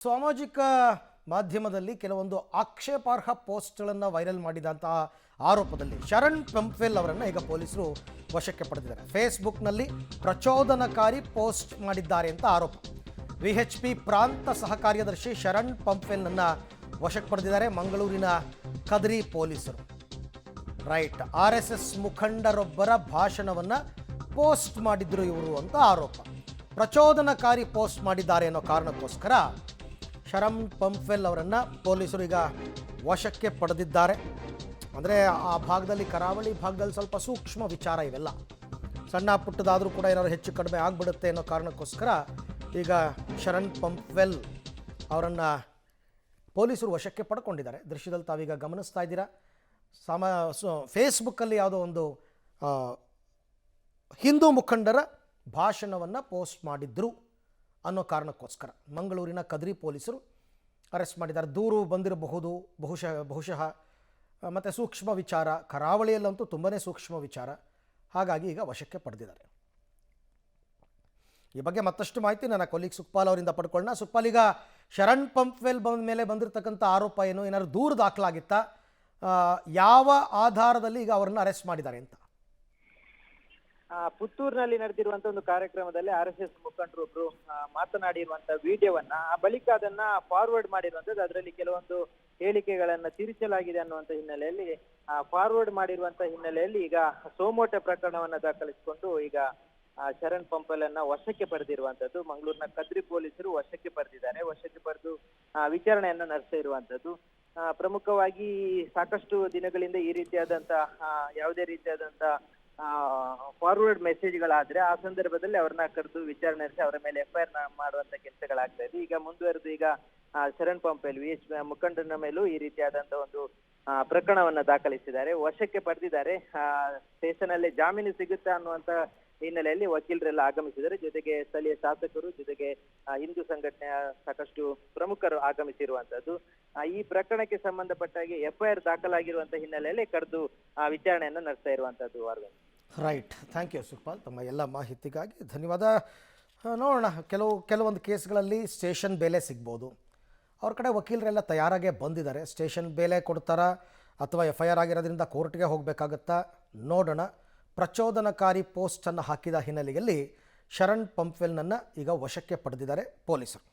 ಸಾಮಾಜಿಕ ಮಾಧ್ಯಮದಲ್ಲಿ ಕೆಲವೊಂದು ಆಕ್ಷೇಪಾರ್ಹ ಪೋಸ್ಟ್ಗಳನ್ನು ವೈರಲ್ ಮಾಡಿದಂತಹ ಆರೋಪದಲ್ಲಿ ಶರಣ್ ಪಂಪ್ವೆಲ್ ಅವರನ್ನು ಈಗ ಪೊಲೀಸರು ವಶಕ್ಕೆ ಪಡೆದಿದ್ದಾರೆ. ಫೇಸ್ಬುಕ್ನಲ್ಲಿ ಪ್ರಚೋದನಕಾರಿ ಪೋಸ್ಟ್ ಮಾಡಿದ್ದಾರೆ ಅಂತ ಆರೋಪ. ವಿಎಚ್ಪಿ ಪ್ರಾಂತ ಸಹ ಕಾರ್ಯದರ್ಶಿ ಶರಣ್ ಪಂಪ್ವೆಲ್ನನ್ನು ವಶಕ್ಕೆ ಪಡೆದಿದ್ದಾರೆ ಮಂಗಳೂರಿನ ಕದ್ರಿ ಪೊಲೀಸರು. ರೈಟ್, RSS ಮುಖಂಡರೊಬ್ಬರ ಭಾಷಣವನ್ನು ಪೋಸ್ಟ್ ಮಾಡಿದ್ರು ಇವರು ಅಂತ ಆರೋಪ. ಪ್ರಚೋದನಕಾರಿ ಪೋಸ್ಟ್ ಮಾಡಿದ್ದಾರೆ ಅನ್ನೋ ಕಾರಣಕ್ಕೋಸ್ಕರ ಶರಣ್ ಪಂಪ್ವೆಲ್ ಅವರನ್ನು ಪೊಲೀಸರು ಈಗ ವಶಕ್ಕೆ ಪಡೆದಿದ್ದಾರೆ. ಅಂದರೆ ಆ ಭಾಗದಲ್ಲಿ, ಕರಾವಳಿ ಭಾಗದಲ್ಲಿ ಸ್ವಲ್ಪ ಸೂಕ್ಷ್ಮ ವಿಚಾರ ಇವೆಲ್ಲ. ಸಣ್ಣ ಪುಟ್ಟದಾದರೂ ಕೂಡ ಏನಾದ್ರು ಹೆಚ್ಚು ಕಡಿಮೆ ಆಗಿಬಿಡುತ್ತೆ ಅನ್ನೋ ಕಾರಣಕ್ಕೋಸ್ಕರ ಈಗ ಶರಣ್ ಪಂಪ್ವೆಲ್ ಅವರನ್ನು ಪೊಲೀಸರು ವಶಕ್ಕೆ ಪಡ್ಕೊಂಡಿದ್ದಾರೆ. ದೃಶ್ಯದಲ್ಲಿ ತಾವೀಗ ಗಮನಿಸ್ತಾ ಇದ್ದೀರಾ. ಫೇಸ್ಬುಕ್ಕಲ್ಲಿ ಯಾವುದೋ ಒಂದು ಹಿಂದೂ ಮುಖಂಡರ ಭಾಷಣವನ್ನು ಪೋಸ್ಟ್ ಮಾಡಿದ್ರು ಅನ್ನೋ ಕಾರಣಕ್ಕೋಸ್ಕರ ಮಂಗಳೂರಿನ ಕದ್ರಿ ಪೊಲೀಸರು ಅರೆಸ್ಟ್ ಮಾಡಿದ್ದಾರೆ. ದೂರು ಬಂದಿರಬಹುದು ಬಹುಶಃ ಮತ್ತು ಸೂಕ್ಷ್ಮ ವಿಚಾರ, ಕರಾವಳಿಯಲ್ಲಂತೂ ತುಂಬಾ ಸೂಕ್ಷ್ಮ ವಿಚಾರ. ಹಾಗಾಗಿ ಈಗ ವಶಕ್ಕೆ ಪಡೆದಿದ್ದಾರೆ. ಈ ಬಗ್ಗೆ ಮತ್ತಷ್ಟು ಮಾಹಿತಿ ನನ್ನ ಕೊಲೀಗ್ ಸುಖಪಾಲ್ ಅವರಿಂದ ಪಡ್ಕೊಳ್ಳೋಣ. ಸುಖಪಾಲ್, ಈಗ ಶರಣ್ ಪಂಪ್ವೆಲ್ ಮೇಲೆ ಬಂದಿರತಕ್ಕಂಥ ಆರೋಪ ಏನು? ಏನಾದ್ರು ದೂರು ದಾಖಲಾಗಿತ್ತಾ? ಯಾವ ಆಧಾರದಲ್ಲಿ ಈಗ ಅವರನ್ನು ಅರೆಸ್ಟ್ ಮಾಡಿದ್ದಾರೆ ಅಂತ? ಪುತ್ತೂರಿನಲ್ಲಿ ನಡೆದಿರುವಂತ ಒಂದು ಕಾರ್ಯಕ್ರಮದಲ್ಲಿ RSS ಮುಖಂಡರು ಒಬ್ರು ಮಾತನಾಡಿರುವಂತ ವಿಡಿಯೋವನ್ನ ಬಳಿಕ ಅದನ್ನ ಫಾರ್ವರ್ಡ್ ಮಾಡಿರುವಂತದ್ದು. ಅದರಲ್ಲಿ ಕೆಲವೊಂದು ಹೇಳಿಕೆಗಳನ್ನ ತಿರುಚಲಾಗಿದೆ ಅನ್ನುವಂತ ಹಿನ್ನೆಲೆಯಲ್ಲಿ ಫಾರ್ವರ್ಡ್ ಮಾಡಿರುವಂತ ಹಿನ್ನೆಲೆಯಲ್ಲಿ ಈಗ ಸೋಮೋಟೆ ಪ್ರಕರಣವನ್ನ ದಾಖಲಿಸಿಕೊಂಡು ಈಗ ಶರಣ್ ಪಂಪ್ವೆಲ್ ಅನ್ನ ವಶಕ್ಕೆ ಪಡೆದಿರುವಂತದ್ದು. ಮಂಗಳೂರಿನ ಕದ್ರಿ ಪೊಲೀಸರು ವಶಕ್ಕೆ ಪಡೆದಿದ್ದಾರೆ. ವಶಕ್ಕೆ ಪಡೆದು ವಿಚಾರಣೆಯನ್ನ ನಡೆಸ್ತಾ ಇರುವಂತದ್ದು. ಪ್ರಮುಖವಾಗಿ ಸಾಕಷ್ಟು ದಿನಗಳಿಂದ ಈ ರೀತಿಯಾದಂತ ಯಾವುದೇ ರೀತಿಯಾದಂತ ಫಾರ್ವರ್ಡ್ ಮೆಸೇಜ್ಗಳಾದ್ರೆ ಆ ಸಂದರ್ಭದಲ್ಲಿ ಅವ್ರನ್ನ ಕರೆದು ವಿಚಾರಣೆ ನಡೆಸಿ ಅವರ ಮೇಲೆ FIR ಮಾಡುವಂತ ಕೆಲಸಗಳಾಗ್ತಾ ಇದೆ. ಈಗ ಮುಂದುವರೆದು ಈಗ ಶರಣ್ ಪಂಪ್ವೆಲ್ VHP ಮುಖಂಡನ ಮೇಲೂ ಈ ರೀತಿಯಾದಂತ ಒಂದು ಪ್ರಕರಣವನ್ನ ದಾಖಲಿಸಿದ್ದಾರೆ, ವಶಕ್ಕೆ ಪಡೆದಿದ್ದಾರೆ. ಸ್ಟೇಷನ್ ಅಲ್ಲೇ ಜಾಮೀನು ಸಿಗುತ್ತಾ ಅನ್ನುವಂತ ಹಿನ್ನೆಲೆಯಲ್ಲಿ ವಕೀಲರೆಲ್ಲ ಆಗಮಿಸಿದ್ದಾರೆ. ಜೊತೆಗೆ ಸ್ಥಳೀಯ ಶಾಸಕರು, ಜೊತೆಗೆ ಹಿಂದೂ ಸಂಘಟನೆಯ ಸಾಕಷ್ಟು ಪ್ರಮುಖರು ಆಗಮಿಸಿರುವಂತದ್ದು. ಈ ಪ್ರಕರಣಕ್ಕೆ ಸಂಬಂಧಪಟ್ಟಾಗಿ FIR ದಾಖಲಾಗಿರುವಂತ ಹಿನ್ನೆಲೆಯಲ್ಲಿ ಕರೆದು ವಿಚಾರಣೆಯನ್ನು ನಡೆಸ್ತಾ ಇರುವಂತದ್ದು. Arvind, right, thank you Sukhpal, ತಮ್ಮ ಎಲ್ಲ ಮಾಹಿತಿಗಾಗಿ ಧನ್ಯವಾದ. ನೋಡೋಣ, ಕೆಲವೊಂದು ಕೇಸ್ಗಳಲ್ಲಿ ಸ್ಟೇಷನ್ ಬೇಲೆ ಸಿಗ್ಬೋದು. ಅವ್ರ ಕಡೆ ವಕೀಲರೆಲ್ಲ ತಯಾರಾಗೇ ಬಂದಿದ್ದಾರೆ. ಸ್ಟೇಷನ್ ಬೇಲೆ ಕೊಡ್ತಾರಾ ಅಥವಾ FIR ಆಗಿರೋದ್ರಿಂದ ಕೋರ್ಟ್ಗೆ ಹೋಗಬೇಕಾಗತ್ತಾ ನೋಡೋಣ. ಪ್ರಚೋದನಕಾರಿ ಪೋಸ್ಟನ್ನು ಹಾಕಿದ ಹಿನ್ನೆಲೆಯಲ್ಲಿ ಶರಣ್ ಪಂಪ್ವೆಲ್ನನ್ನು ಈಗ ವಶಕ್ಕೆ ಪಡೆದಿದ್ದಾರೆ ಪೊಲೀಸರು.